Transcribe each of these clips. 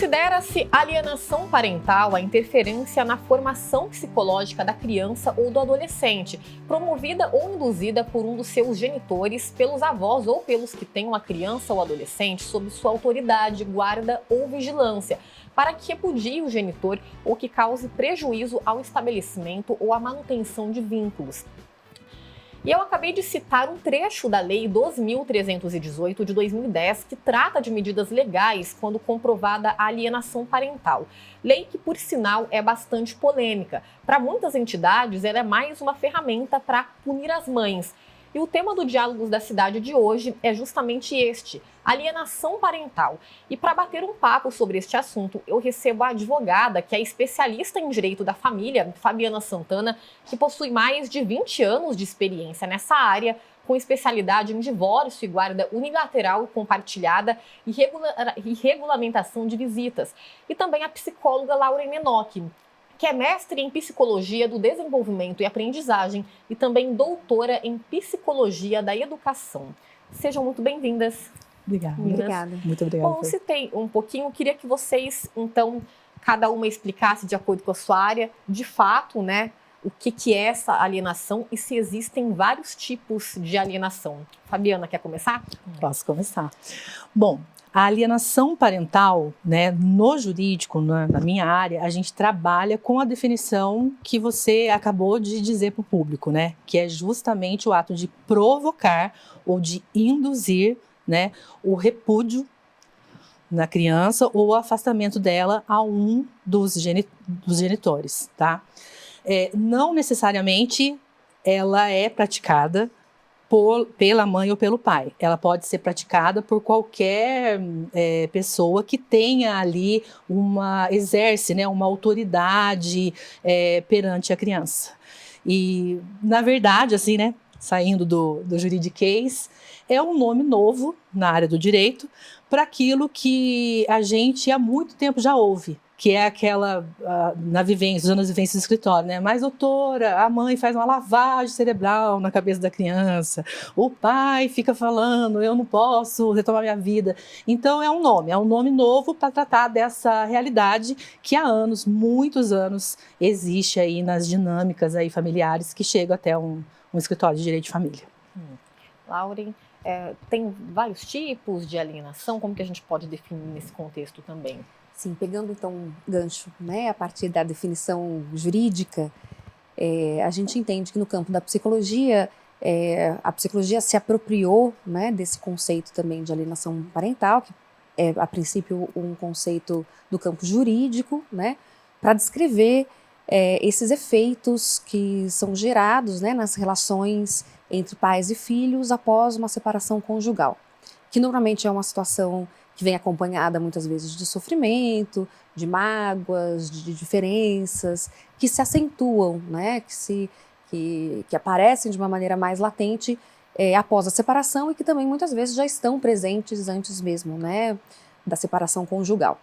Considera-se alienação parental a interferência na formação psicológica da criança ou do adolescente, promovida ou induzida por um dos seus genitores, pelos avós ou pelos que tenham a criança ou adolescente sob sua autoridade, guarda ou vigilância, para que repudie o genitor ou que cause prejuízo ao estabelecimento ou à manutenção de vínculos. E eu acabei de citar um trecho da Lei 12.318 de 2010 que trata de medidas legais quando comprovada a alienação parental. Lei que, por sinal, é bastante polêmica. Para muitas entidades, ela é mais uma ferramenta para punir as mães. E o tema do Diálogos da Cidade de hoje é justamente este, alienação parental. E para bater um papo sobre este assunto, eu recebo a advogada, que é especialista em direito da família, Fabiana Santana, que possui mais de 20 anos de experiência nessa área, com especialidade em divórcio e guarda unilateral compartilhada e regulamentação de visitas. E também a psicóloga Lauren Menotti, que é mestre em Psicologia do Desenvolvimento e Aprendizagem e também doutora em Psicologia da Educação. Sejam muito bem-vindas. Obrigada. Muito obrigada. Bom, citei um pouquinho, queria que vocês, então, cada uma explicasse de acordo com a sua área, de fato, né, o que é essa alienação e se existem vários tipos de alienação. Fabiana, quer começar? Posso começar. Bom, a alienação parental, né, no jurídico, na minha área, a gente trabalha com a definição que você acabou de dizer para o público, né, que é justamente o ato de provocar ou de induzir, né, o repúdio na criança ou o afastamento dela a um dos genitores, tá? Não necessariamente ela é praticada pela mãe ou pelo pai. Ela pode ser praticada por qualquer pessoa que tenha ali exerce, né, uma autoridade perante a criança. E, na verdade, assim, né, saindo do juridiquês, é um nome novo na área do direito para aquilo que a gente há muito tempo já ouve, que é aquela, usando as vivências do escritório, né? Mas, doutora, a mãe faz uma lavagem cerebral na cabeça da criança, o pai fica falando, eu não posso retomar minha vida. Então, é um nome novo para tratar dessa realidade que há anos, muitos anos, existe aí nas dinâmicas aí familiares que chegam até um escritório de direito de família. Lauren, tem vários tipos de alienação, como que a gente pode definir nesse contexto também? Sim, pegando então um gancho, né, a partir da definição jurídica, a gente entende que no campo da psicologia, a psicologia se apropriou, né, desse conceito também de alienação parental, que é a princípio um conceito do campo jurídico, né, para descrever esses efeitos que são gerados, né, nas relações entre pais e filhos após uma separação conjugal, que normalmente é uma situação que vem acompanhada muitas vezes de sofrimento, de mágoas, de diferenças, que se acentuam, né, que aparecem de uma maneira mais latente após a separação e que também muitas vezes já estão presentes antes mesmo, né, da separação conjugal.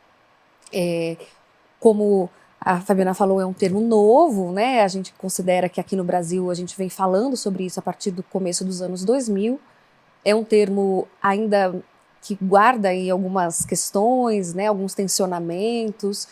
Como a Fabiana falou, é um termo novo, né, a gente considera que aqui no Brasil a gente vem falando sobre isso a partir do começo dos anos 2000, é um termo ainda que guarda aí algumas questões, né, alguns tensionamentos,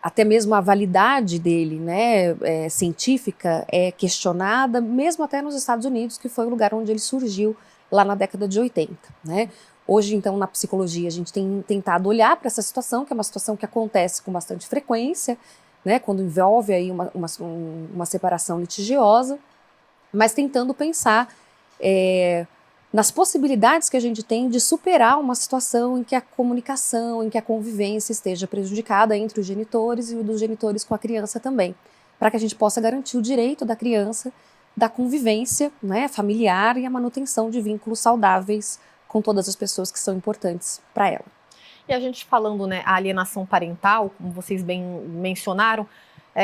até mesmo a validade dele, né, científica é questionada, mesmo até nos Estados Unidos, que foi o lugar onde ele surgiu lá na década de 80, né. Hoje, então, na psicologia, a gente tem tentado olhar para essa situação, que é uma situação que acontece com bastante frequência, né, quando envolve aí uma separação litigiosa, mas tentando pensar nas possibilidades que a gente tem de superar uma situação em que a comunicação, em que a convivência esteja prejudicada entre os genitores e o dos genitores com a criança também, para que a gente possa garantir o direito da criança da convivência, né, familiar e a manutenção de vínculos saudáveis com todas as pessoas que são importantes para ela. E a gente falando, né, a alienação parental, como vocês bem mencionaram,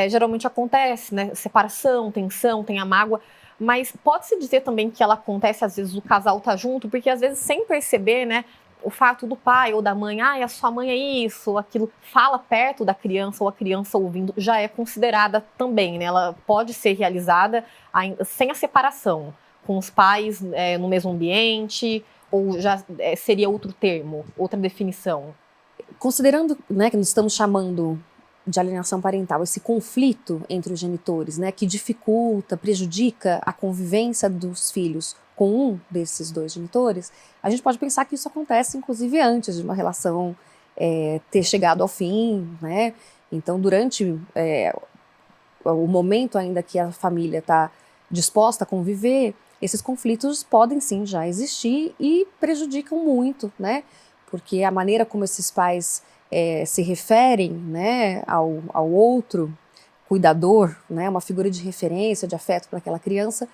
geralmente acontece, né, separação, tensão, tem a mágoa, mas pode-se dizer também que ela acontece, às vezes, o casal tá junto, porque às vezes sem perceber, né, o fato do pai ou da mãe, a sua mãe é isso, aquilo, fala perto da criança ou a criança ouvindo, já é considerada também, né, ela pode ser realizada sem a separação, com os pais no mesmo ambiente, ou já seria outro termo, outra definição? Considerando, né, que nós estamos chamando de alienação parental esse conflito entre os genitores, né, que dificulta, prejudica a convivência dos filhos com um desses dois genitores, a gente pode pensar que isso acontece inclusive antes de uma relação ter chegado ao fim, né? Então, durante o momento ainda que a família está disposta a conviver, esses conflitos podem sim já existir e prejudicam muito, né? Porque a maneira como esses pais se referem, né, ao outro cuidador, né, uma figura de referência, de afeto para aquela criança,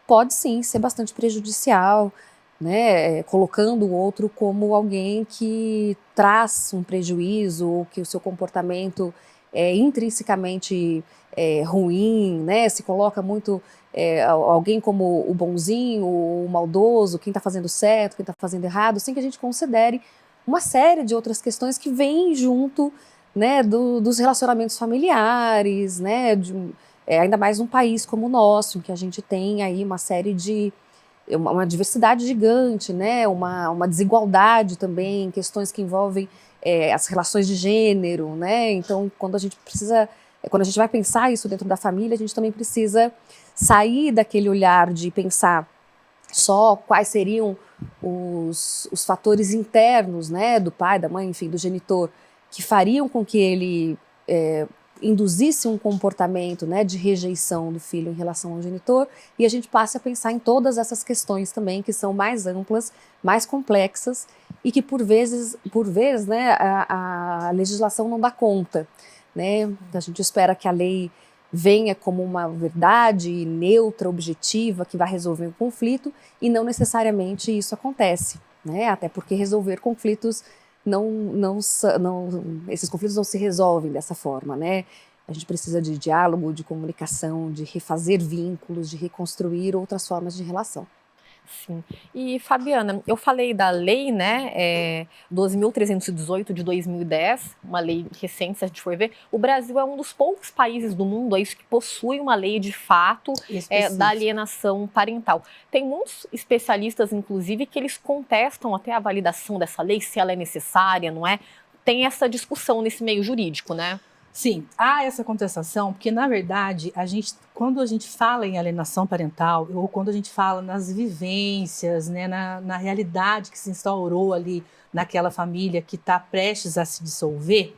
pode sim ser bastante prejudicial, né, colocando o outro como alguém que traz um prejuízo ou que o seu comportamento é intrinsecamente ruim, né, se coloca muito alguém como o bonzinho, o maldoso, quem está fazendo certo, quem está fazendo errado, sem que a gente considere uma série de outras questões que vêm junto, né, dos relacionamentos familiares, né, ainda mais num país como o nosso, em que a gente tem aí uma série de uma diversidade gigante, né, uma desigualdade também, questões que envolvem as relações de gênero, né, então quando a gente vai pensar isso dentro da família, a gente também precisa sair daquele olhar de pensar só quais seriam os fatores internos, né, do pai, da mãe, enfim, do genitor, que fariam com que ele induzisse um comportamento, né, de rejeição do filho em relação ao genitor, e a gente passe a pensar em todas essas questões também, que são mais amplas, mais complexas, e que por vezes, né, a legislação não dá conta, né? A gente espera que a lei venha como uma verdade neutra, objetiva, que vai resolver o conflito, e não necessariamente isso acontece, né? Até porque resolver conflitos esses conflitos não se resolvem dessa forma, né? A gente precisa de diálogo, de comunicação, de refazer vínculos, de reconstruir outras formas de relação. Sim. E, Fabiana, eu falei da lei, né, 12.318 de 2010, uma lei recente, se a gente for ver. O Brasil é um dos poucos países do mundo que possui uma lei de fato da alienação parental. Tem muitos especialistas, inclusive, que eles contestam até a validação dessa lei, se ela é necessária, não é? Tem essa discussão nesse meio jurídico, né? Sim, há essa contestação, porque, na verdade, quando a gente fala em alienação parental, ou quando a gente fala nas vivências, né, na realidade que se instaurou ali naquela família que está prestes a se dissolver,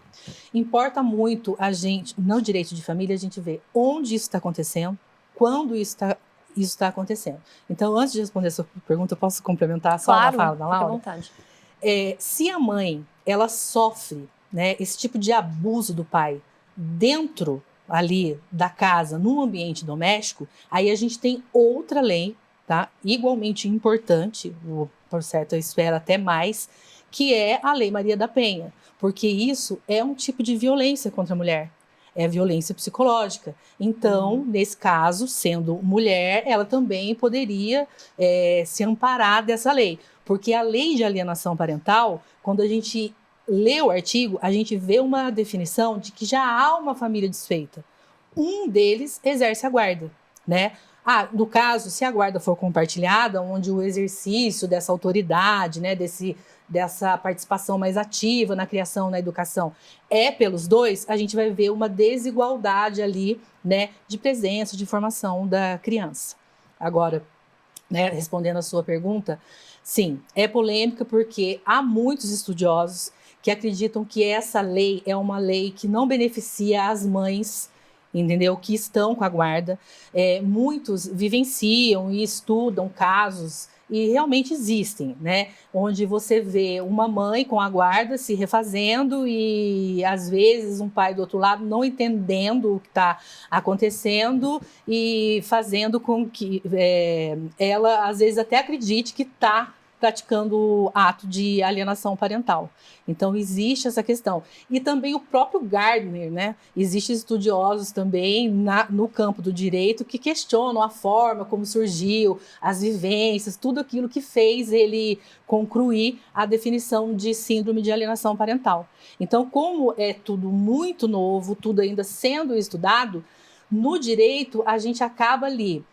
importa muito a gente, no direito de família, a gente ver onde isso está acontecendo, quando isso está acontecendo. Então, antes de responder a sua pergunta, eu posso complementar só uma fala da Laura? Fique à vontade. Se a mãe, ela sofre, né, esse tipo de abuso do pai dentro ali da casa, num ambiente doméstico, aí a gente tem outra lei, tá, igualmente importante, por certo eu espero até mais, que é a Lei Maria da Penha, porque isso é um tipo de violência contra a mulher, é violência psicológica. Então, nesse caso, sendo mulher, ela também poderia se amparar dessa lei, porque a lei de alienação parental, quando a gente lê o artigo, a gente vê uma definição de que já há uma família desfeita. Um deles exerce a guarda, né? No caso, se a guarda for compartilhada, onde o exercício dessa autoridade, né, dessa participação mais ativa na criação, na educação, é pelos dois, a gente vai ver uma desigualdade ali, né, de presença, de formação da criança. Agora, né, respondendo a sua pergunta, sim, é polêmica porque há muitos estudiosos que acreditam que essa lei é uma lei que não beneficia as mães, entendeu? Que estão com a guarda. Muitos vivenciam e estudam casos, e realmente existem, né? Onde você vê uma mãe com a guarda se refazendo e, às vezes, um pai do outro lado não entendendo o que está acontecendo e fazendo com que ela, às vezes, até acredite que está praticando ato de alienação parental. Então, existe essa questão. E também o próprio Gardner, né? Existem estudiosos também no campo do direito que questionam a forma como surgiu, as vivências, tudo aquilo que fez ele concluir a definição de síndrome de alienação parental. Então, como é tudo muito novo, tudo ainda sendo estudado, no direito a gente acaba ali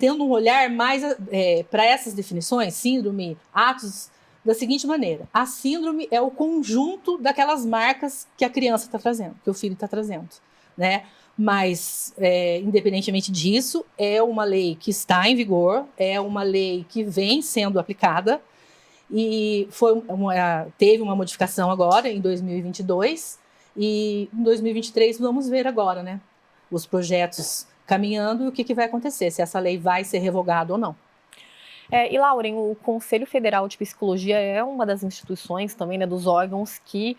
tendo um olhar mais para essas definições, síndrome, atos da seguinte maneira: a síndrome é o conjunto daquelas marcas que a criança está trazendo, que o filho está trazendo, né? Mas, independentemente disso, é uma lei que está em vigor, é uma lei que vem sendo aplicada e teve uma modificação agora, em 2022, e em 2023 vamos ver agora, né? Os projetos caminhando e o que vai acontecer, se essa lei vai ser revogada ou não. E, Lauren, o Conselho Federal de Psicologia é uma das instituições também, né, dos órgãos que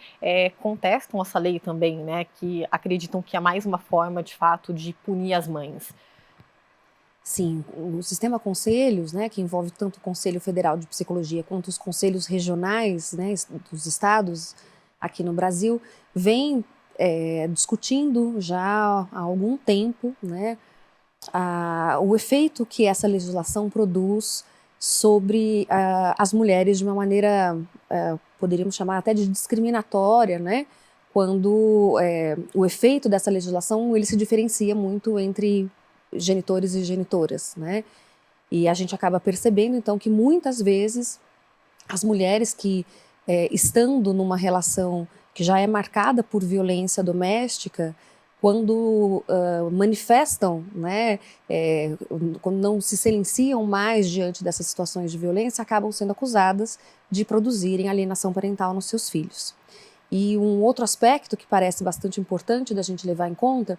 contestam essa lei também, né, que acreditam que é mais uma forma, de fato, de punir as mães. Sim, o sistema conselhos, né, que envolve tanto o Conselho Federal de Psicologia quanto os conselhos regionais, né, dos estados aqui no Brasil, vem discutindo já há algum tempo, né, o efeito que essa legislação produz sobre as mulheres de uma maneira, poderíamos chamar até de discriminatória, né? Quando o efeito dessa legislação ele se diferencia muito entre genitores e genitoras, né? E a gente acaba percebendo então que muitas vezes as mulheres que estando numa relação que já é marcada por violência doméstica, quando manifestam, né, quando não se silenciam mais diante dessas situações de violência, acabam sendo acusadas de produzirem alienação parental nos seus filhos. E um outro aspecto que parece bastante importante da gente levar em conta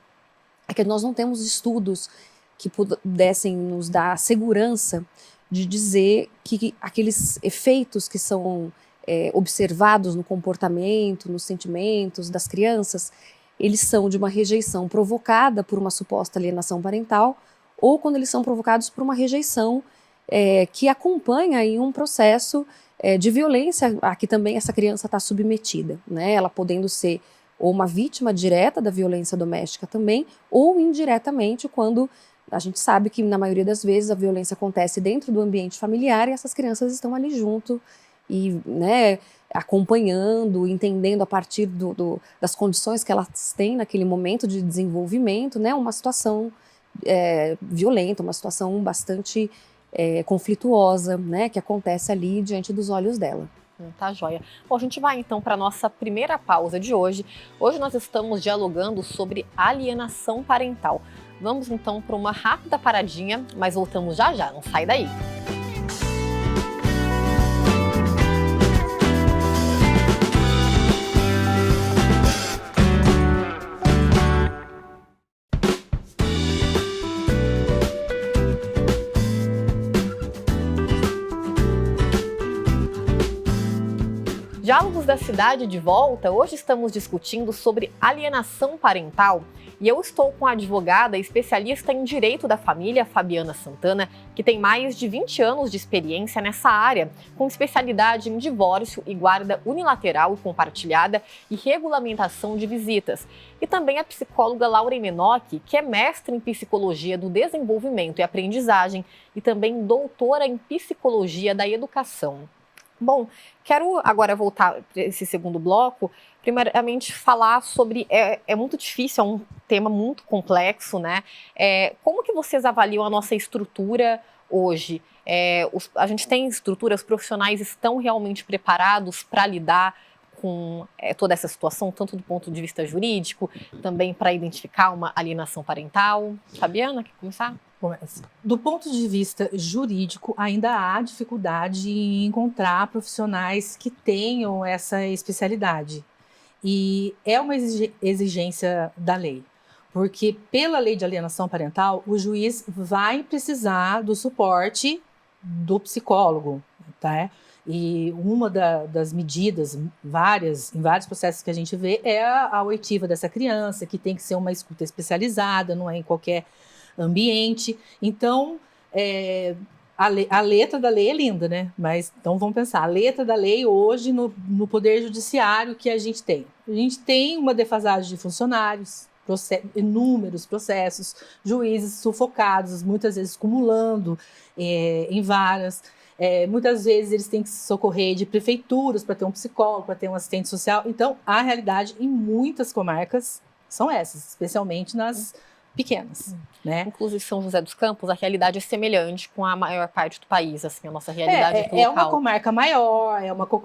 é que nós não temos estudos que pudessem nos dar segurança de dizer que aqueles efeitos que são observados no comportamento, nos sentimentos das crianças, eles são de uma rejeição provocada por uma suposta alienação parental ou quando eles são provocados por uma rejeição que acompanha aí um processo de violência a que também essa criança está submetida, né? Ela podendo ser ou uma vítima direta da violência doméstica também, ou indiretamente quando a gente sabe que na maioria das vezes a violência acontece dentro do ambiente familiar e essas crianças estão ali junto e, né, acompanhando, entendendo a partir das condições que elas têm naquele momento de desenvolvimento, né, uma situação violenta, uma situação bastante conflituosa, né, que acontece ali diante dos olhos dela. Tá joia. Bom, a gente vai então para a nossa primeira pausa de hoje. Hoje nós estamos dialogando sobre alienação parental. Vamos então para uma rápida paradinha, mas voltamos já já, não sai daí. Diálogos da Cidade de volta. Hoje estamos discutindo sobre alienação parental e eu estou com a advogada especialista em direito da família, Fabiana Santana, que tem mais de 20 anos de experiência nessa área, com especialidade em divórcio e guarda unilateral e compartilhada e regulamentação de visitas. E também a psicóloga Lauren Menotti, que é mestre em psicologia do desenvolvimento e aprendizagem e também doutora em psicologia da educação. Bom, quero agora voltar para esse segundo bloco, primeiramente falar sobre, é muito difícil, é um tema muito complexo, né? Como que vocês avaliam a nossa estrutura hoje? A gente tem estruturas, os profissionais estão realmente preparados para lidar com toda essa situação, tanto do ponto de vista jurídico, também para identificar uma alienação parental? Fabiana, quer começar? Bom, do ponto de vista jurídico, ainda há dificuldade em encontrar profissionais que tenham essa especialidade. E é uma exigência da lei, porque pela lei de alienação parental, o juiz vai precisar do suporte do psicólogo, tá? E uma das medidas, em vários processos que a gente vê, é a oitiva dessa criança, que tem que ser uma escuta especializada, não é em qualquer ambiente. Então, a letra da lei é linda, né? Mas então vamos pensar, a letra da lei hoje no Poder Judiciário que a gente tem. A gente tem uma defasagem de funcionários, inúmeros processos, juízes sufocados, muitas vezes acumulando em varas. Muitas vezes eles têm que se socorrer de prefeituras para ter um psicólogo, para ter um assistente social. Então, a realidade em muitas comarcas são essas, especialmente nas pequenas, né? Inclusive São José dos Campos, a realidade é semelhante com a maior parte do país, assim, a nossa realidade aqui É local. uma comarca maior,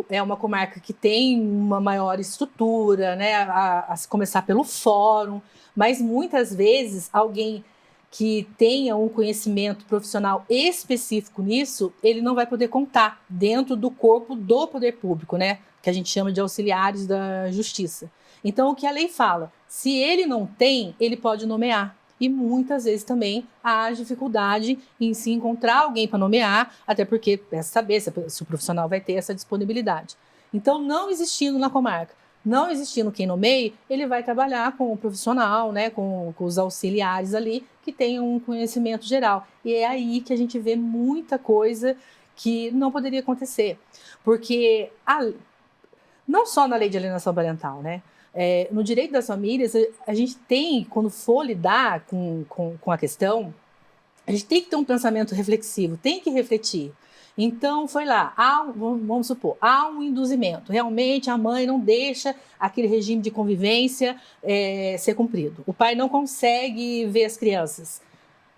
é uma comarca que tem uma maior estrutura, né? A se começar pelo fórum, mas muitas vezes alguém que tenha um conhecimento profissional específico nisso, ele não vai poder contar dentro do corpo do poder público, né? Que a gente chama de auxiliares da justiça. Então, o que a lei fala? Se ele não tem, ele pode nomear. E muitas vezes também há dificuldade em se encontrar alguém para nomear, até porque é saber se o profissional vai ter essa disponibilidade. Então, não existindo na comarca, não existindo quem nomeie, ele vai trabalhar com o profissional, né, com os auxiliares ali, que tenham um conhecimento geral. E é aí que a gente vê muita coisa que não poderia acontecer. Porque não só na lei de alienação parental, né? No direito das famílias, a gente tem, quando for lidar com a questão, a gente tem que ter um pensamento reflexivo, tem que refletir. Então, foi lá, vamos supor, há um induzimento. Realmente, a mãe não deixa aquele regime de convivência ser cumprido. O pai não consegue ver as crianças.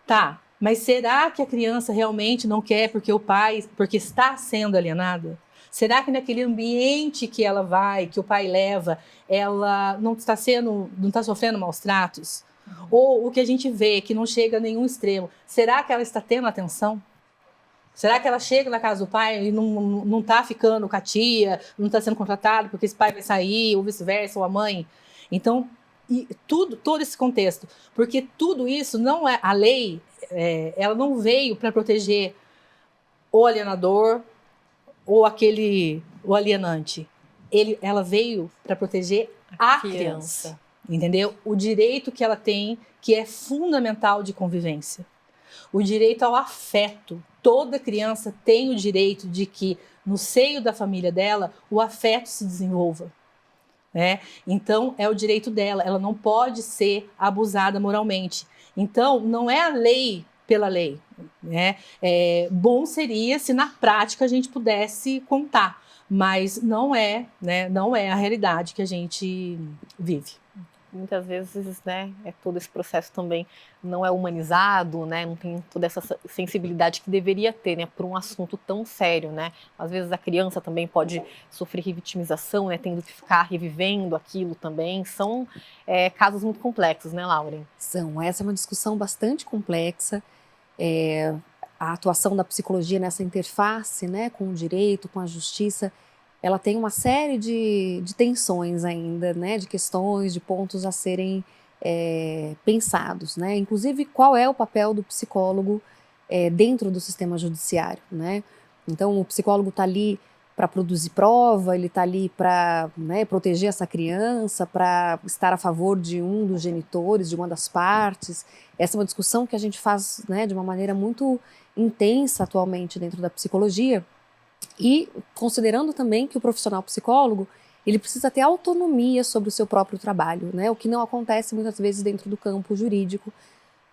Tá, mas será que a criança realmente não quer porque está sendo alienada? Será que naquele ambiente que ela vai, que o pai leva, ela não está sofrendo maus tratos? Ou o que a gente vê, que não chega a nenhum extremo, será que ela está tendo atenção? Será que ela chega na casa do pai e não está ficando com a tia, não está sendo contratado porque esse pai vai sair, ou vice-versa, ou a mãe? Então, todo esse contexto, porque tudo isso não é, a lei, ela não veio para proteger o alienador, ou o alienante. Ela veio para proteger a criança, entendeu? O direito que ela tem, que é fundamental de convivência. O direito ao afeto. Toda criança tem o direito de que, no seio da família dela, o afeto se desenvolva. Né? Então, é o direito dela. Ela não pode ser abusada moralmente. Então, não é a lei pela lei. Né? Bom seria se na prática a gente pudesse contar, mas não é, né? Não é a realidade que a gente vive. Muitas vezes, né, todo esse processo também não é humanizado, né, não tem toda essa sensibilidade que deveria ter, né, por um assunto tão sério, né. Às vezes a criança também pode sofrer revitimização, né, tendo que ficar revivendo aquilo também. São casos muito complexos, né, Lauren? Essa é uma discussão bastante complexa. A atuação da psicologia nessa interface, né, com o direito, com a justiça, ela tem uma série de tensões ainda, né, de questões, de pontos a serem pensados, né? Inclusive, qual é o papel do psicólogo dentro do sistema judiciário, né? Então, o psicólogo está ali para produzir prova, ele está ali para, né, proteger essa criança, para estar a favor de um dos genitores, de uma das partes. Essa é uma discussão que a gente faz, né, de uma maneira muito intensa atualmente dentro da psicologia, e considerando também que o profissional psicólogo, ele precisa ter autonomia sobre o seu próprio trabalho, né? O que não acontece muitas vezes dentro do campo jurídico,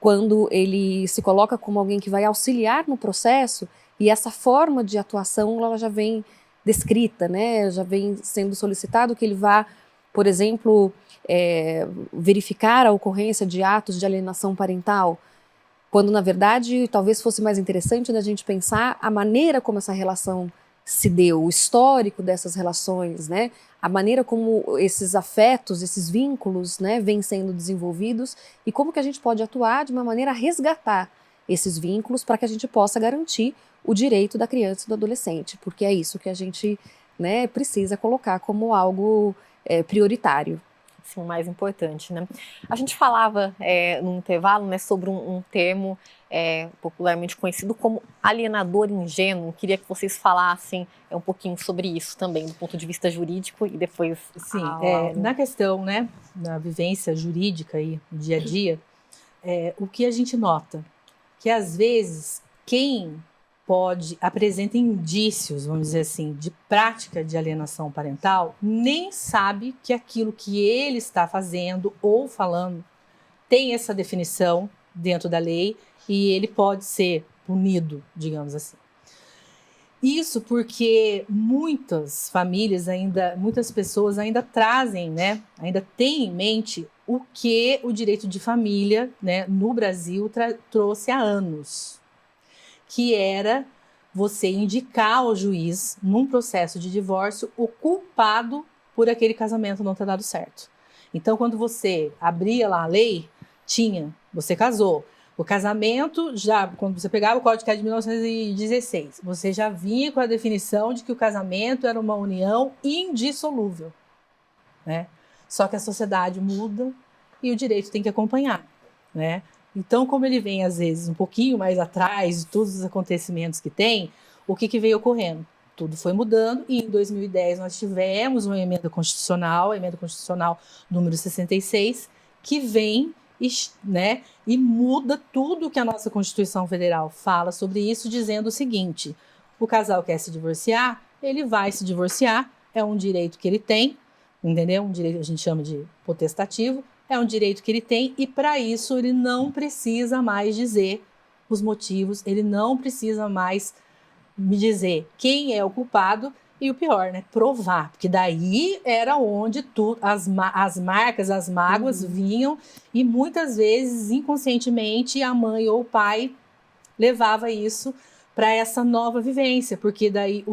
quando ele se coloca como alguém que vai auxiliar no processo, e essa forma de atuação ela já vem descrita, né? Já vem sendo solicitado que ele vá, por exemplo, verificar a ocorrência de atos de alienação parental, quando na verdade talvez fosse mais interessante da gente pensar a maneira como essa relação se deu, o histórico dessas relações, né? A maneira como esses afetos, esses vínculos, né, vêm sendo desenvolvidos, e como que a gente pode atuar de uma maneira a resgatar esses vínculos para que a gente possa garantir o direito da criança e do adolescente, porque é isso que a gente, né, precisa colocar como algo prioritário. Sim, o mais importante, né? A gente falava no intervalo, né, sobre um termo popularmente conhecido como alienador ingênuo. Queria que vocês falassem um pouquinho sobre isso também, do ponto de vista jurídico, e depois... Sim, na questão, né, na vivência jurídica aí, no dia a dia, o que a gente nota? Que às vezes quem apresenta indícios, vamos dizer assim, de prática de alienação parental, nem sabe que aquilo que ele está fazendo ou falando tem essa definição dentro da lei e ele pode ser punido, digamos assim. Isso porque muitas famílias muitas pessoas ainda trazem, né, ainda têm em mente o que o direito de família, né, no Brasil trouxe há anos, que era você indicar ao juiz, num processo de divórcio, o culpado por aquele casamento não ter dado certo. Então, quando você abria lá a lei, você casou. O casamento, quando você pegava o Código de 1916, você já vinha com a definição de que o casamento era uma união indissolúvel, né? Só que a sociedade muda e o direito tem que acompanhar, né? Então, como ele vem, às vezes, um pouquinho mais atrás de todos os acontecimentos que tem, o que veio ocorrendo? Tudo foi mudando e em 2010 nós tivemos uma emenda constitucional, a emenda constitucional número 66, que vem, né, e muda tudo que a nossa Constituição Federal fala sobre isso, dizendo o seguinte: o casal quer se divorciar, ele vai se divorciar, é um direito que ele tem, entendeu? Um direito, a gente chama de potestativo, é um direito que ele tem e para isso ele não precisa mais dizer os motivos, ele não precisa mais me dizer quem é o culpado e o pior, né? Provar, porque daí era onde as marcas, as mágoas vinham e muitas vezes, inconscientemente, a mãe ou o pai levava isso para essa nova vivência, porque daí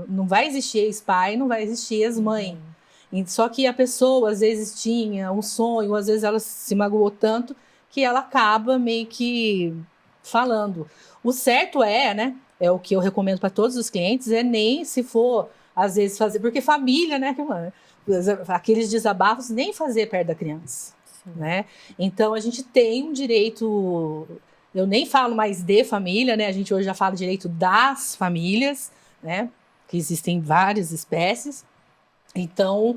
não vai existir ex-pai, não vai existir ex-mãe. Só que a pessoa, às vezes, tinha um sonho, às vezes ela se magoou tanto que ela acaba meio que falando. O certo né? É o que eu recomendo para todos os clientes, nem se for, às vezes, fazer, porque família, né? Aqueles desabafos, nem fazer perto da criança, né? Então, a gente tem um direito, eu nem falo mais de família, né? A gente hoje já fala direito das famílias, né? Que existem várias espécies. Então,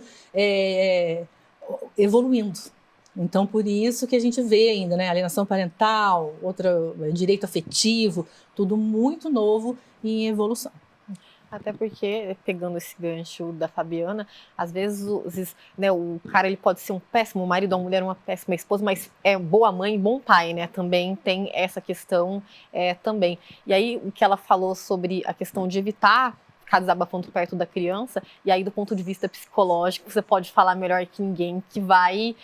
evoluindo. Então, por isso que a gente vê ainda, né, alienação parental, direito afetivo, tudo muito novo e em evolução. Até porque, pegando esse gancho da Fabiana, às vezes, né, o cara ele pode ser um péssimo marido, a mulher uma péssima esposa, mas é boa mãe e bom pai, né? Também tem essa questão também. E aí, o que ela falou sobre a questão de evitar ficar desabafando perto da criança, e aí do ponto de vista psicológico, você pode falar melhor que ninguém, que vai,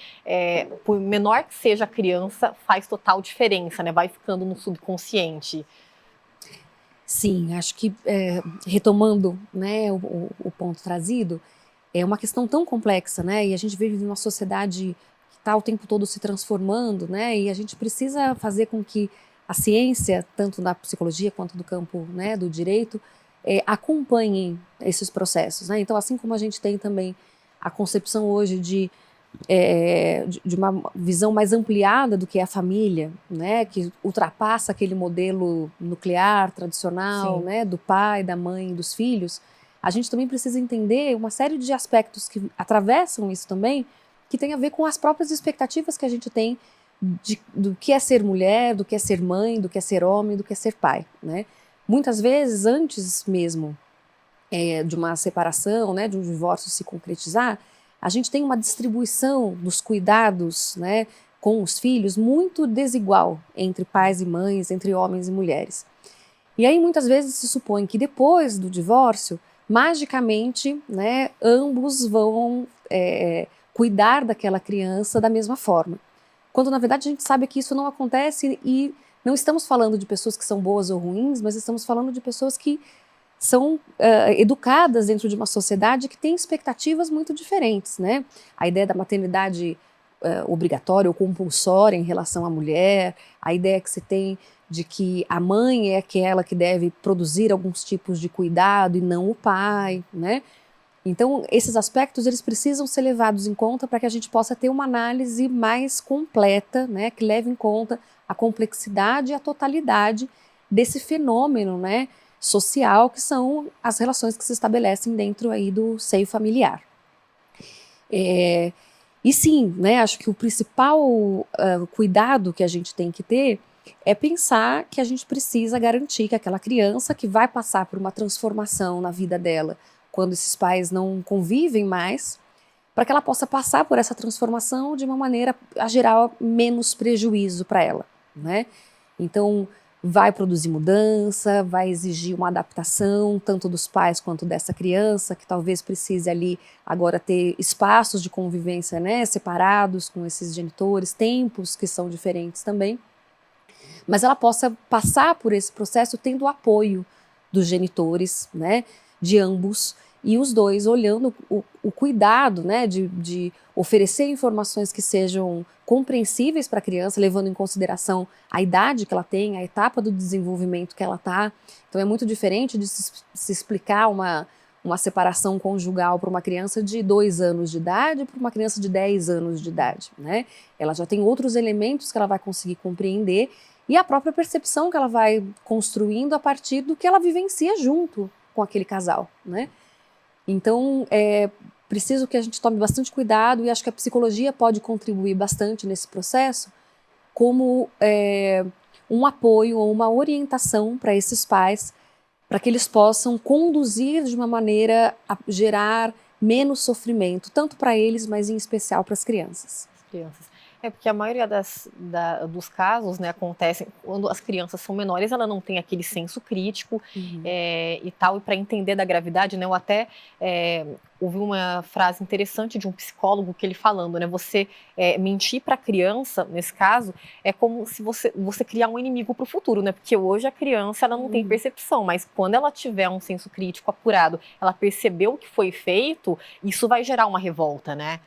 por menor que seja a criança, faz total diferença, né? Vai ficando no subconsciente. Sim, acho que retomando, né, o ponto trazido, é uma questão tão complexa, né? E a gente vive numa sociedade que está o tempo todo se transformando, né? E a gente precisa fazer com que a ciência, tanto da psicologia quanto do campo, né, do direito, acompanhem esses processos, né? Então, assim como a gente tem também a concepção hoje de uma visão mais ampliada do que é a família, né, que ultrapassa aquele modelo nuclear tradicional, né, do pai, da mãe, dos filhos, a gente também precisa entender uma série de aspectos que atravessam isso também, que tem a ver com as próprias expectativas que a gente tem do que é ser mulher, do que é ser mãe, do que é ser homem, do que é ser pai, né? Muitas vezes, antes mesmo de uma separação, né, de um divórcio se concretizar, a gente tem uma distribuição dos cuidados, né, com os filhos muito desigual entre pais e mães, entre homens e mulheres. E aí muitas vezes se supõe que depois do divórcio, magicamente, né, ambos vão cuidar daquela criança da mesma forma. Quando na verdade a gente sabe que isso não acontece e não estamos falando de pessoas que são boas ou ruins, mas estamos falando de pessoas que são educadas dentro de uma sociedade que tem expectativas muito diferentes, né? A ideia da maternidade obrigatória ou compulsória em relação à mulher, a ideia que se tem de que a mãe é aquela que deve produzir alguns tipos de cuidado e não o pai, né? Então, esses aspectos eles precisam ser levados em conta para que a gente possa ter uma análise mais completa, né, que leve em conta a complexidade e a totalidade desse fenômeno, né, social, que são as relações que se estabelecem dentro aí do seio familiar. E sim, né, acho que o principal cuidado que a gente tem que ter é pensar que a gente precisa garantir que aquela criança que vai passar por uma transformação na vida dela, quando esses pais não convivem mais, para que ela possa passar por essa transformação de uma maneira a gerar menos prejuízo para ela, né? Então, vai produzir mudança, vai exigir uma adaptação, tanto dos pais quanto dessa criança, que talvez precise ali agora ter espaços de convivência, né, separados com esses genitores, tempos que são diferentes também, mas ela possa passar por esse processo tendo o apoio dos genitores, né, de ambos, e os dois olhando o cuidado, né, de oferecer informações que sejam compreensíveis para a criança, levando em consideração a idade que ela tem, a etapa do desenvolvimento que ela está. Então é muito diferente de se explicar uma separação conjugal para uma criança de 2 anos de idade para uma criança de 10 anos de idade, né? Ela já tem outros elementos que ela vai conseguir compreender e a própria percepção que ela vai construindo a partir do que ela vivencia junto com aquele casal, né? Então, é preciso que a gente tome bastante cuidado e acho que a psicologia pode contribuir bastante nesse processo como um apoio ou uma orientação para esses pais, para que eles possam conduzir de uma maneira a gerar menos sofrimento, tanto para eles, mas em especial para as crianças. É porque a maioria dos casos, né, acontecem quando as crianças são menores, ela não tem aquele senso crítico e tal, e para entender da gravidade, né, eu até ouvi uma frase interessante de um psicólogo que ele falando, né, você mentir para a criança, nesse caso, é como se você criar um inimigo para o futuro, né, porque hoje a criança ela não tem percepção, mas quando ela tiver um senso crítico apurado, ela percebeu o que foi feito, isso vai gerar uma revolta, né?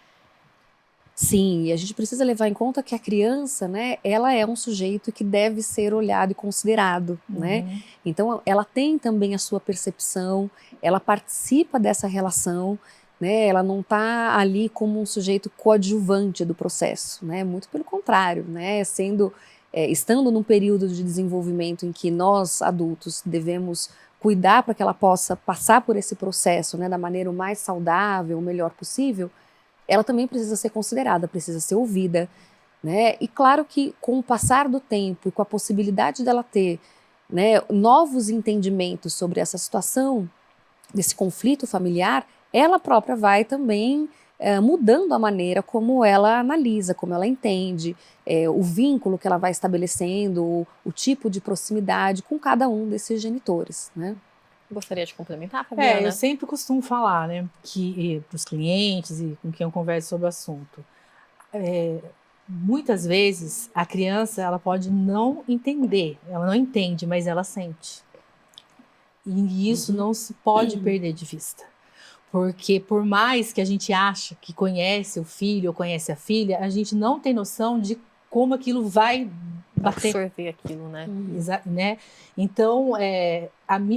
Sim, e a gente precisa levar em conta que a criança, né, ela é um sujeito que deve ser olhado e considerado, né? Então, ela tem também a sua percepção, ela participa dessa relação, né? Ela não está ali como um sujeito coadjuvante do processo, né? Muito pelo contrário, né? Estando num período de desenvolvimento em que nós, adultos, devemos cuidar para que ela possa passar por esse processo, né, da maneira o mais saudável, o melhor possível, ela também precisa ser considerada, precisa ser ouvida, né? E claro que com o passar do tempo e com a possibilidade dela ter, né, novos entendimentos sobre essa situação, desse conflito familiar, ela própria vai também mudando a maneira como ela analisa, como ela entende, o vínculo que ela vai estabelecendo, o tipo de proximidade com cada um desses genitores, né? Gostaria de complementar, Fabiana? Eu sempre costumo falar, né, que para os clientes e com quem eu converso sobre o assunto, muitas vezes a criança ela pode não entender, ela não entende, mas ela sente. E isso não se pode perder de vista. Porque por mais que a gente ache que conhece o filho ou conhece a filha, a gente não tem noção de como aquilo vai bater. Absorver aquilo, né? Né? Então,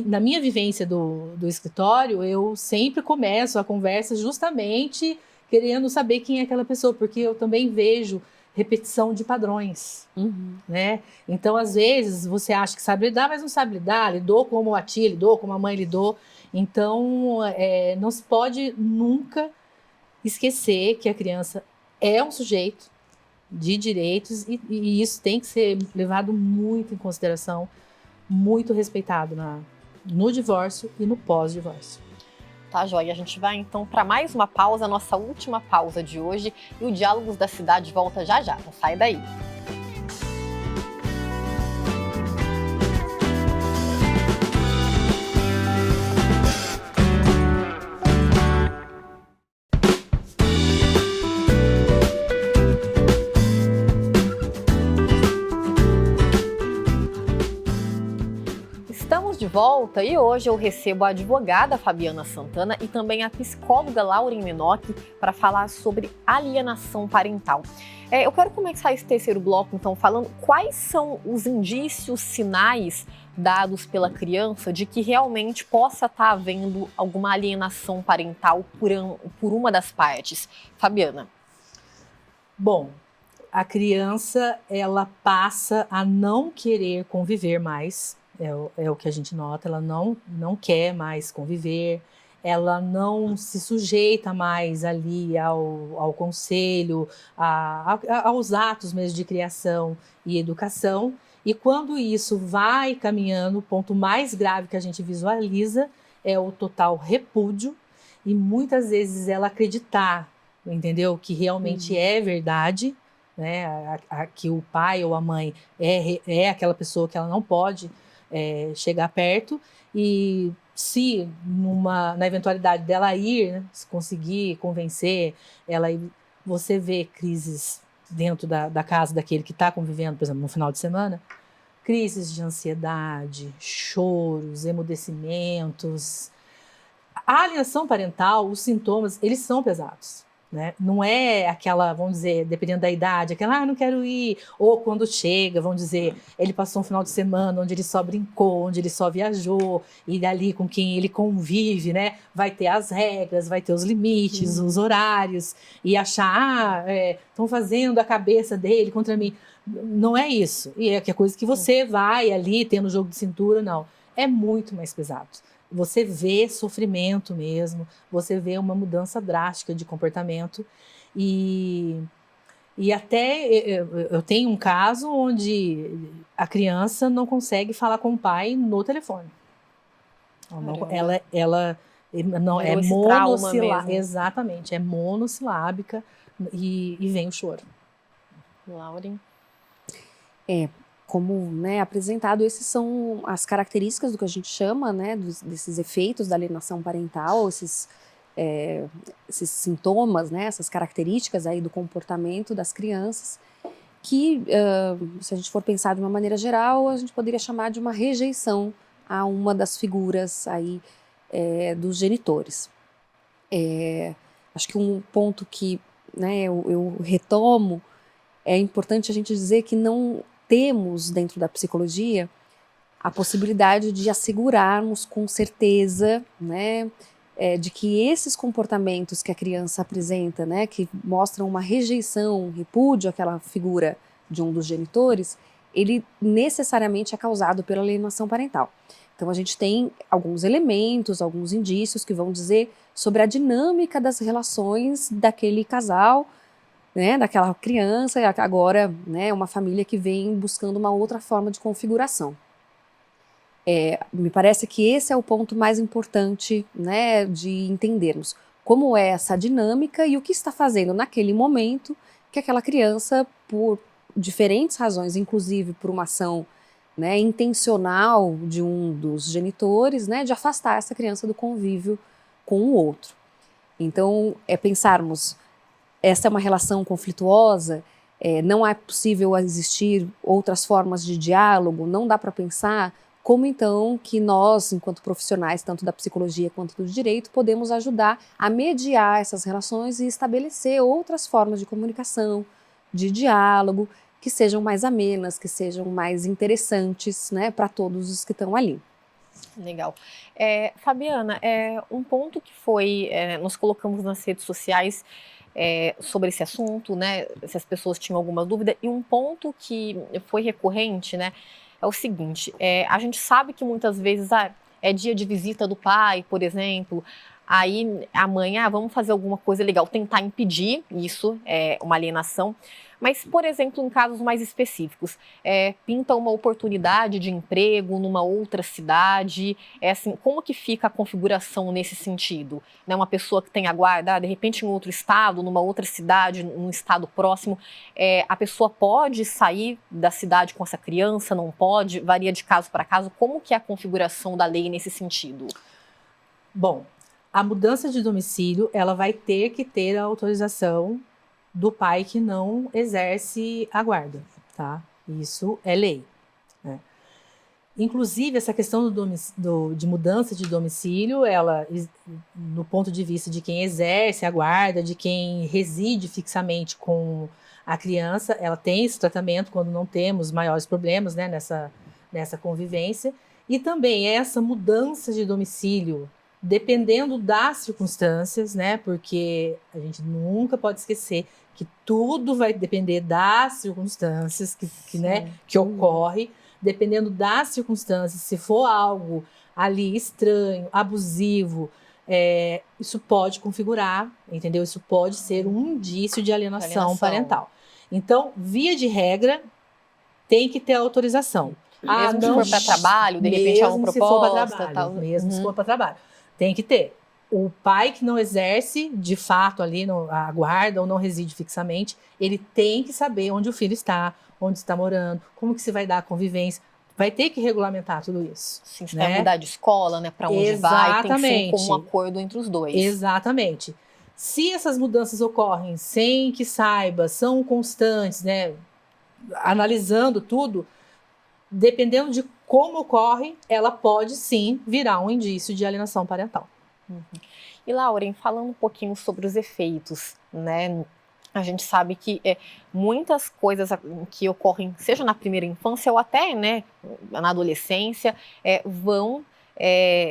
na minha vivência do escritório, eu sempre começo a conversa justamente querendo saber quem é aquela pessoa, porque eu também vejo repetição de padrões, né? Então, às vezes, você acha que sabe lidar, mas não sabe lidar, lidou como a tia lidou, como a mãe lidou. Então, não se pode nunca esquecer que a criança é um sujeito de direitos e isso tem que ser levado muito em consideração, muito respeitado no divórcio e no pós-divórcio. Tá, joia. A gente vai então para mais uma pausa, a nossa última pausa de hoje, e o Diálogos da Cidade volta já já. Não sai daí. Estamos de volta e hoje eu recebo a advogada Fabiana Santana e também a psicóloga Lauren Minock para falar sobre alienação parental. Eu quero começar esse terceiro bloco, então, falando quais são os indícios, sinais dados pela criança de que realmente possa estar havendo alguma alienação parental por uma das partes. Fabiana. Bom, a criança, ela passa a não querer conviver mais. É o que a gente nota, ela não quer mais conviver, ela não se sujeita mais ali ao conselho, aos atos mesmo de criação e educação. E quando isso vai caminhando, o ponto mais grave que a gente visualiza é o total repúdio e muitas vezes ela acreditar, entendeu? Que realmente é verdade, né, que o pai ou a mãe é aquela pessoa que ela não pode chegar perto, e se na eventualidade dela ir, né, se conseguir convencer ela, você vê crises dentro da casa daquele que está convivendo, por exemplo, no final de semana, crises de ansiedade, choros, emudecimentos. A alienação parental, os sintomas, eles são pesados, né? Não é aquela, vamos dizer, dependendo da idade, aquela, eu não quero ir, ou quando chega, vamos dizer, ele passou um final de semana onde ele só brincou, onde ele só viajou, e dali com quem ele convive, né? Vai ter as regras, vai ter os limites, os horários, e achar, estão fazendo a cabeça dele contra mim. Não é isso. E é que a coisa que você vai ali tendo jogo de cintura, não. É muito mais pesado. Você vê sofrimento mesmo, você vê uma mudança drástica de comportamento. E até eu tenho um caso onde a criança não consegue falar com o pai no telefone. Ela não é monossilábica. Exatamente, é monossilábica e vem o choro. Lauren? Como, né, apresentado, esses são as características do que a gente chama, né, desses efeitos da alienação parental, esses sintomas, né, essas características aí do comportamento das crianças, que, se a gente for pensar de uma maneira geral, a gente poderia chamar de uma rejeição a uma das figuras aí dos genitores. Acho que um ponto que, né, eu retomo, é importante a gente dizer que não temos dentro da psicologia a possibilidade de assegurarmos com certeza, né, de que esses comportamentos que a criança apresenta, né, que mostram uma rejeição, um repúdio àquela figura de um dos genitores, ele necessariamente é causado pela alienação parental. Então a gente tem alguns elementos, alguns indícios que vão dizer sobre a dinâmica das relações daquele casal, né, daquela criança, e agora, né, uma família que vem buscando uma outra forma de configuração. Me parece que esse é o ponto mais importante, né, de entendermos como é essa dinâmica e o que está fazendo naquele momento que aquela criança, por diferentes razões, inclusive por uma ação, né, intencional de um dos genitores, né, de afastar essa criança do convívio com o outro. Então, pensarmos, essa é uma relação conflituosa, não é possível existir outras formas de diálogo, não dá para pensar como então que nós, enquanto profissionais, tanto da psicologia quanto do direito, podemos ajudar a mediar essas relações e estabelecer outras formas de comunicação, de diálogo, que sejam mais amenas, que sejam mais interessantes, né, para todos os que estão ali. Legal. Fabiana, um ponto que nós colocamos nas redes sociais sobre esse assunto, né, se as pessoas tinham alguma dúvida, e um ponto que foi recorrente, né, é o seguinte, a gente sabe que muitas vezes é dia de visita do pai, por exemplo, aí a mãe, vamos fazer alguma coisa legal, tentar impedir isso, uma alienação, mas, por exemplo, em casos mais específicos, pinta uma oportunidade de emprego numa outra cidade, assim, como que fica a configuração nesse sentido? Né, uma pessoa que tem a guarda, de repente em outro estado, numa outra cidade, num estado próximo, a pessoa pode sair da cidade com essa criança, não pode? Varia de caso para caso. Como que é a configuração da lei nesse sentido? Bom, a mudança de domicílio, ela vai ter que ter a autorização do pai que não exerce a guarda, tá? Isso é lei, né? Inclusive, essa questão de mudança de domicílio, ela, no ponto de vista de quem exerce a guarda, de quem reside fixamente com a criança, ela tem esse tratamento quando não temos maiores problemas, né, nessa convivência. E também essa mudança de domicílio, dependendo das circunstâncias, né, porque a gente nunca pode esquecer que tudo vai depender das circunstâncias que ocorre. Dependendo das circunstâncias, se for algo ali estranho, abusivo, isso pode configurar, entendeu? Isso pode ser um indício de alienação parental. Então, via de regra, tem que ter autorização. Mesmo se for para trabalho, de repente é uma proposta. Mesmo se for para trabalho, tem que ter. O pai que não exerce, de fato, ali a guarda ou não reside fixamente, ele tem que saber onde o filho está, onde está morando, como que se vai dar a convivência. Vai ter que regulamentar tudo isso. Sim, se né? vai mudar de escola, né? Para onde vai, tem que ser um comum acordo entre os dois. Exatamente. Se essas mudanças ocorrem sem que saiba, são constantes, né? Analisando tudo, dependendo de como ocorre, ela pode sim virar um indício de alienação parental. E Lauren, falando um pouquinho sobre os efeitos, né? A gente sabe que muitas coisas que ocorrem, seja na primeira infância ou até, né, na adolescência, vão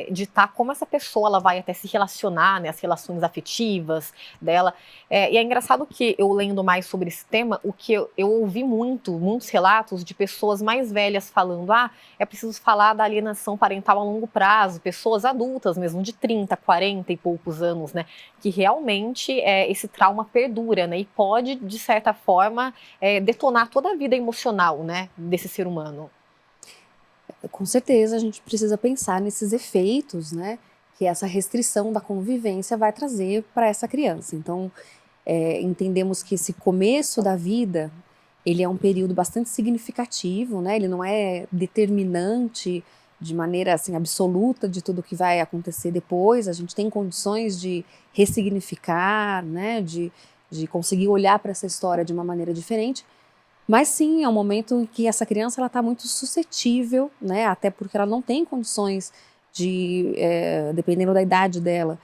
ditar como essa pessoa ela vai até se relacionar, né, as relações afetivas dela. E é engraçado que eu lendo mais sobre esse tema, o que eu ouvi muitos relatos de pessoas mais velhas falando, é preciso falar da alienação parental a longo prazo, pessoas adultas mesmo, de 30, 40 e poucos anos, né, que realmente esse trauma perdura, né, e pode, de certa forma, detonar toda a vida emocional, né, desse ser humano. Com certeza a gente precisa pensar nesses efeitos, né, que essa restrição da convivência vai trazer para essa criança. Então, entendemos que esse começo da vida, ele é um período bastante significativo, né, ele não é determinante de maneira assim, absoluta de tudo que vai acontecer depois. A gente tem condições de ressignificar, né, de conseguir olhar para essa história de uma maneira diferente. Mas sim, é um momento em que essa criança está muito suscetível, né, até porque ela não tem condições de, dependendo da idade dela,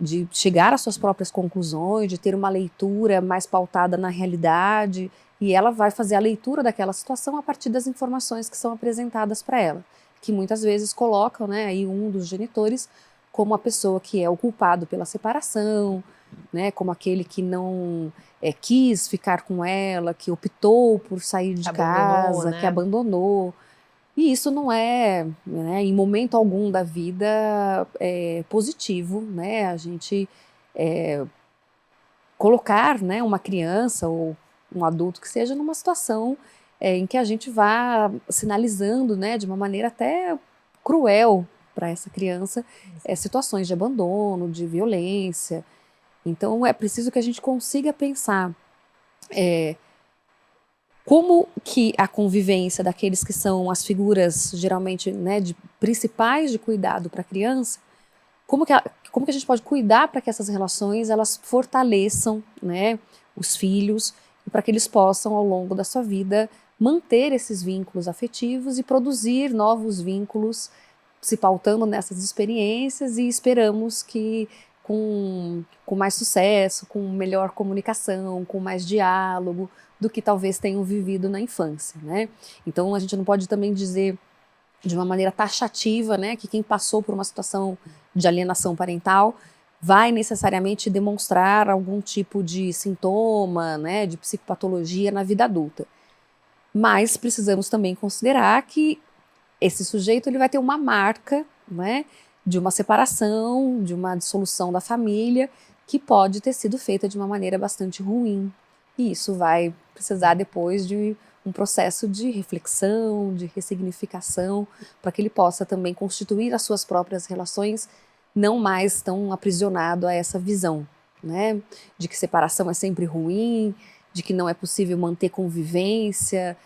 de chegar às suas próprias conclusões, de ter uma leitura mais pautada na realidade, e ela vai fazer a leitura daquela situação a partir das informações que são apresentadas para ela, que muitas vezes colocam, né, aí um dos genitores como a pessoa que é o culpado pela separação, né, como aquele que não quis ficar com ela, que optou por sair de casa, né? que abandonou. E isso não é, né, em momento algum da vida, positivo, né, a gente colocar, né, uma criança ou um adulto que seja numa situação em que a gente vá sinalizando, né, de uma maneira até cruel para essa criança, situações de abandono, de violência. Então é preciso que a gente consiga pensar como que a convivência daqueles que são as figuras geralmente, né, principais de cuidado para a criança, como que a gente pode cuidar para que essas relações elas fortaleçam, né, os filhos, para que eles possam ao longo da sua vida manter esses vínculos afetivos e produzir novos vínculos se pautando nessas experiências, e esperamos que com mais sucesso, com melhor comunicação, com mais diálogo do que talvez tenham vivido na infância, né? Então a gente não pode também dizer de uma maneira taxativa, né, que quem passou por uma situação de alienação parental vai necessariamente demonstrar algum tipo de sintoma, né, de psicopatologia na vida adulta. Mas precisamos também considerar que esse sujeito ele vai ter uma marca, né, de uma separação, de uma dissolução da família, que pode ter sido feita de uma maneira bastante ruim. E isso vai precisar depois de um processo de reflexão, de ressignificação, para que ele possa também constituir as suas próprias relações, não mais tão aprisionado a essa visão, né, de que separação é sempre ruim, de que não é possível manter convivência,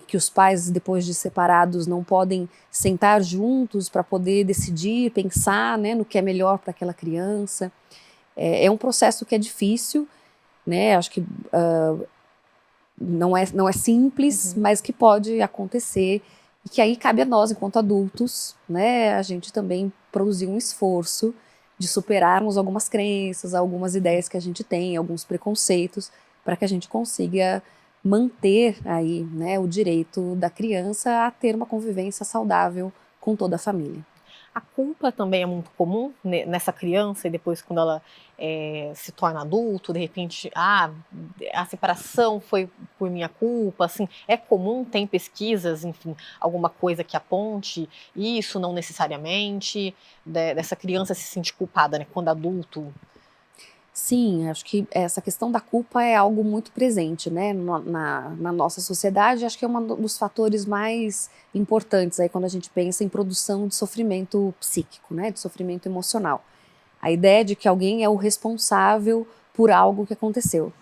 que os pais, depois de separados, não podem sentar juntos para poder decidir, pensar, né, no que é melhor para aquela criança. É um processo que é difícil, né, acho que não é simples, mas que pode acontecer, e que aí cabe a nós, enquanto adultos, né, a gente também produzir um esforço de superarmos algumas crenças, algumas ideias que a gente tem, alguns preconceitos, para que a gente consiga manter aí, né, o direito da criança a ter uma convivência saudável com toda a família. A culpa também é muito comum nessa criança, e depois quando ela se torna adulto, de repente, a separação foi por minha culpa, assim, é comum, tem pesquisas, enfim, alguma coisa que aponte isso, não necessariamente, dessa criança se sentir culpada, né, quando adulto. Sim, acho que essa questão da culpa é algo muito presente, né, na nossa sociedade. Acho que é um dos fatores mais importantes aí quando a gente pensa em produção de sofrimento psíquico, né, de sofrimento emocional. A ideia de que alguém é o responsável por algo que aconteceu.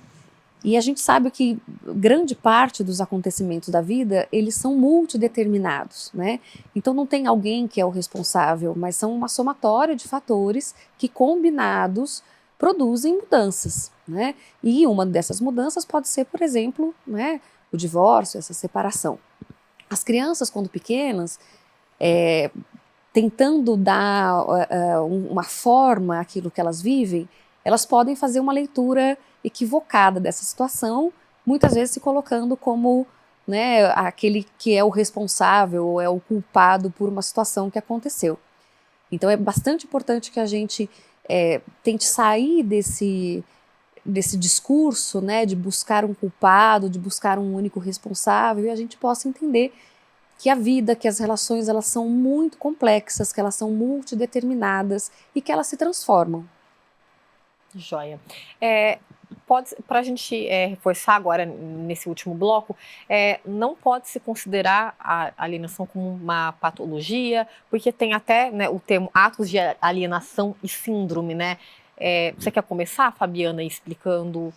E a gente sabe que grande parte dos acontecimentos da vida, eles são multideterminados, né? Então não tem alguém que é o responsável, mas são uma somatória de fatores que combinados produzem mudanças, né? E uma dessas mudanças pode ser, por exemplo, né, o divórcio, essa separação. As crianças, quando pequenas, tentando dar uma forma àquilo que elas vivem, elas podem fazer uma leitura equivocada dessa situação, muitas vezes se colocando como, né, aquele que é o responsável ou é o culpado por uma situação que aconteceu. Então é bastante importante que a gente tente sair desse discurso, né, de buscar um culpado, de buscar um único responsável, e a gente possa entender que a vida, que as relações, elas são muito complexas, que elas são multideterminadas e que elas se transformam. Joia. Para a gente reforçar agora nesse último bloco, não pode se considerar a alienação como uma patologia, porque tem até, né, o termo atos de alienação e síndrome, né? Você quer começar, Fabiana, explicando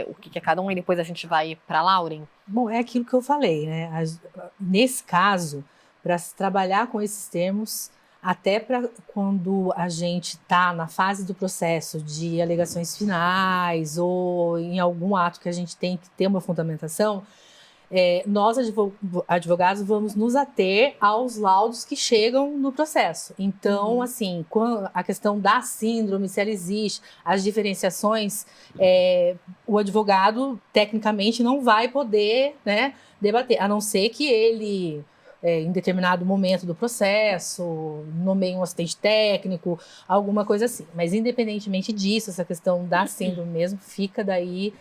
o que é cada um e depois a gente vai para a Lauren? Bom, é aquilo que eu falei, né? Nesse caso, para se trabalhar com esses termos, até para quando a gente está na fase do processo de alegações finais ou em algum ato que a gente tem que ter uma fundamentação, nós, advogados, vamos nos ater aos laudos que chegam no processo. Então, assim, a questão da síndrome, se ela existe, as diferenciações, o advogado, tecnicamente, não vai poder, né, debater, a não ser que ele, em determinado momento do processo, nomeie um assistente técnico, alguma coisa assim. Mas, independentemente disso, essa questão da síndrome mesmo fica daí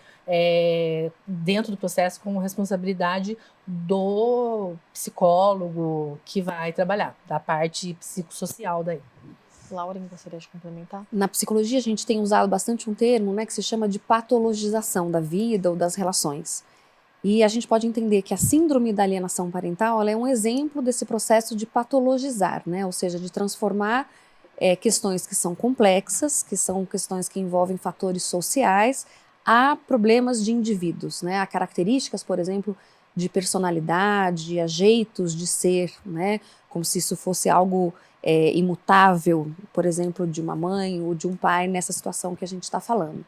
dentro do processo com responsabilidade do psicólogo que vai trabalhar, da parte psicossocial daí. Lauren, gostaria de complementar? Na psicologia a gente tem usado bastante um termo, né, que se chama de patologização da vida ou das relações. E a gente pode entender que a síndrome da alienação parental ela é um exemplo desse processo de patologizar, né, ou seja, de transformar questões que são complexas, que são questões que envolvem fatores sociais, há problemas de indivíduos, né? Há características, por exemplo, de personalidade, há jeitos de ser, né? Como se isso fosse algo imutável, por exemplo, de uma mãe ou de um pai nessa situação que a gente está falando.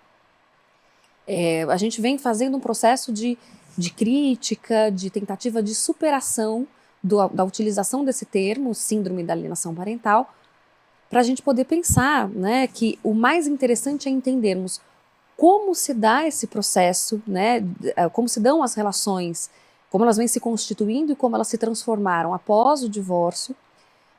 A gente vem fazendo um processo de crítica, de tentativa de superação da utilização desse termo, síndrome da alienação parental, para a gente poder pensar, né, que o mais interessante é entendermos como se dá esse processo, né, como se dão as relações, como elas vêm se constituindo e como elas se transformaram após o divórcio,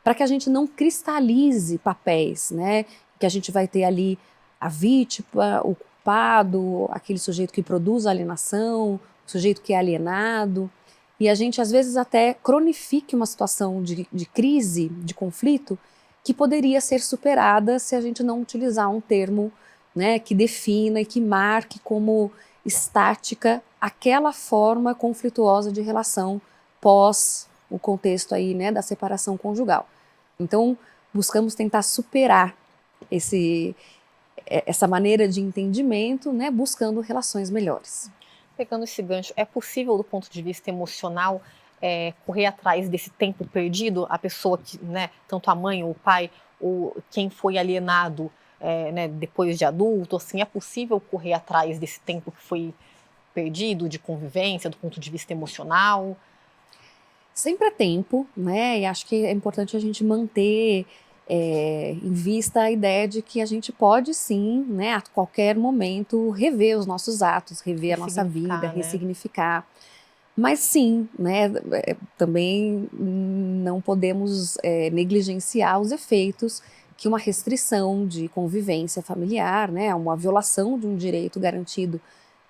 para que a gente não cristalize papéis, né, que a gente vai ter ali a vítima, o culpado, aquele sujeito que produz a alienação, o sujeito que é alienado, e a gente às vezes até cronifique uma situação de crise, de conflito, que poderia ser superada se a gente não utilizar um termo, né, que defina e que marque como estática aquela forma conflituosa de relação pós o contexto aí, né, da separação conjugal. Então, buscamos tentar superar essa maneira de entendimento, né, buscando relações melhores. Pegando esse gancho, é possível, do ponto de vista emocional, correr atrás desse tempo perdido? A pessoa que, né, tanto a mãe ou o pai, ou quem foi alienado, né, depois de adulto, assim, é possível correr atrás desse tempo que foi perdido, de convivência, do ponto de vista emocional? Sempre é tempo, né? E acho que é importante a gente manter em vista a ideia de que a gente pode sim, né, a qualquer momento, rever os nossos atos, rever a nossa vida, Né? ressignificar. Mas sim, né, também não podemos negligenciar os efeitos que uma restrição de convivência familiar, né, uma violação de um direito garantido,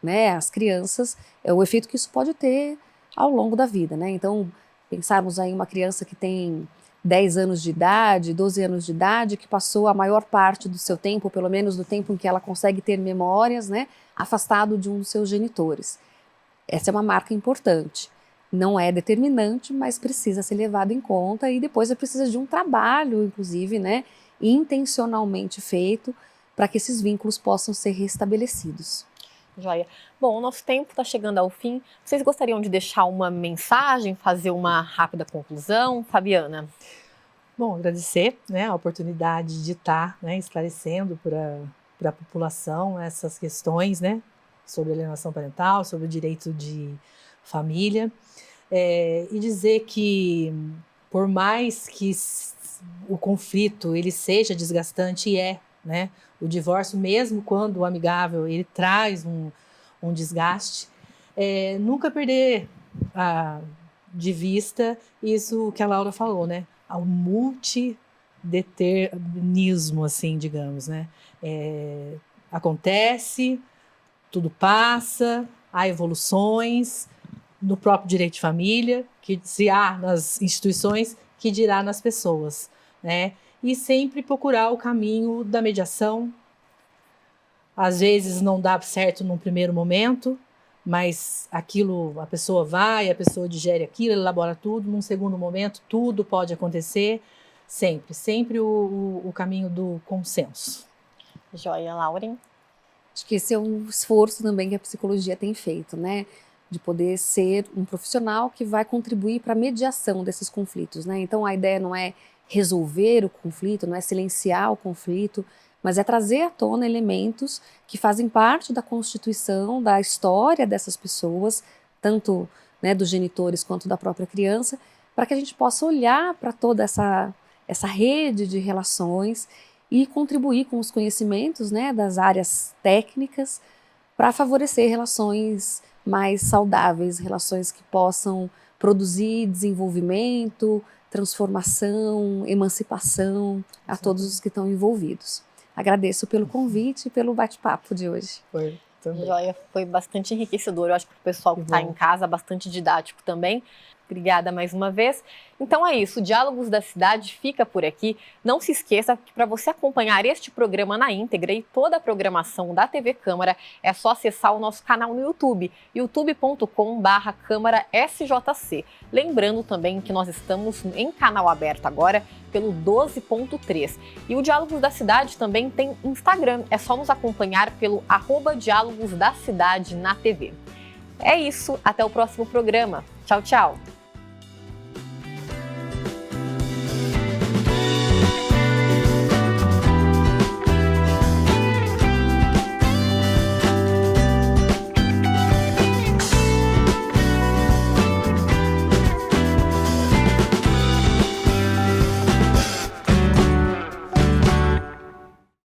né, às crianças, o efeito que isso pode ter ao longo da vida, né? Então, pensarmos aí uma criança que tem 10 anos de idade, 12 anos de idade, que passou a maior parte do seu tempo, pelo menos do tempo em que ela consegue ter memórias, né, afastado de um dos seus genitores. Essa é uma marca importante. Não é determinante, mas precisa ser levado em conta e depois precisa de um trabalho, inclusive, né, intencionalmente feito para que esses vínculos possam ser restabelecidos. Joia. Bom, o nosso tempo está chegando ao fim. Vocês gostariam de deixar uma mensagem, fazer uma rápida conclusão? Fabiana? Bom, agradecer, né, a oportunidade de estar, né, esclarecendo para a população essas questões, né, sobre alienação parental, sobre o direito de família, e dizer que, por mais que o conflito ele seja desgastante, né, o divórcio, mesmo quando amigável, ele traz um desgaste, nunca perder de vista isso que a Laura falou, né, ao multideterminismo, assim, digamos, né? Acontece, tudo passa, há evoluções no próprio direito de família, que se há nas instituições, que dirá nas pessoas, né? E sempre procurar o caminho da mediação. Às vezes não dá certo num primeiro momento, mas aquilo, a pessoa digere aquilo, elabora tudo, num segundo momento tudo pode acontecer, sempre o caminho do consenso. Joia, Lauren? Acho que esse é um esforço também que a psicologia tem feito, né? De poder ser um profissional que vai contribuir para a mediação desses conflitos, né? Então a ideia não é resolver o conflito, não é silenciar o conflito, mas é trazer à tona elementos que fazem parte da constituição, da história dessas pessoas, tanto, né, dos genitores quanto da própria criança, para que a gente possa olhar para toda essa rede de relações e contribuir com os conhecimentos, né, das áreas técnicas para favorecer relações mais saudáveis, relações que possam produzir desenvolvimento, transformação, emancipação a todos os que estão envolvidos. Agradeço pelo convite e pelo bate-papo de hoje. Foi também. Joia, foi bastante enriquecedor. Eu acho que o pessoal que está em casa, bastante didático também. Obrigada mais uma vez. Então é isso, o Diálogos da Cidade fica por aqui. Não se esqueça que para você acompanhar este programa na íntegra e toda a programação da TV Câmara, é só acessar o nosso canal no YouTube, youtube.com/CâmaraSJC. Lembrando também que nós estamos em canal aberto agora pelo 12.3. E o Diálogos da Cidade também tem Instagram, é só nos acompanhar pelo @Diálogos da Cidade na TV. É isso, até o próximo programa. Tchau, tchau!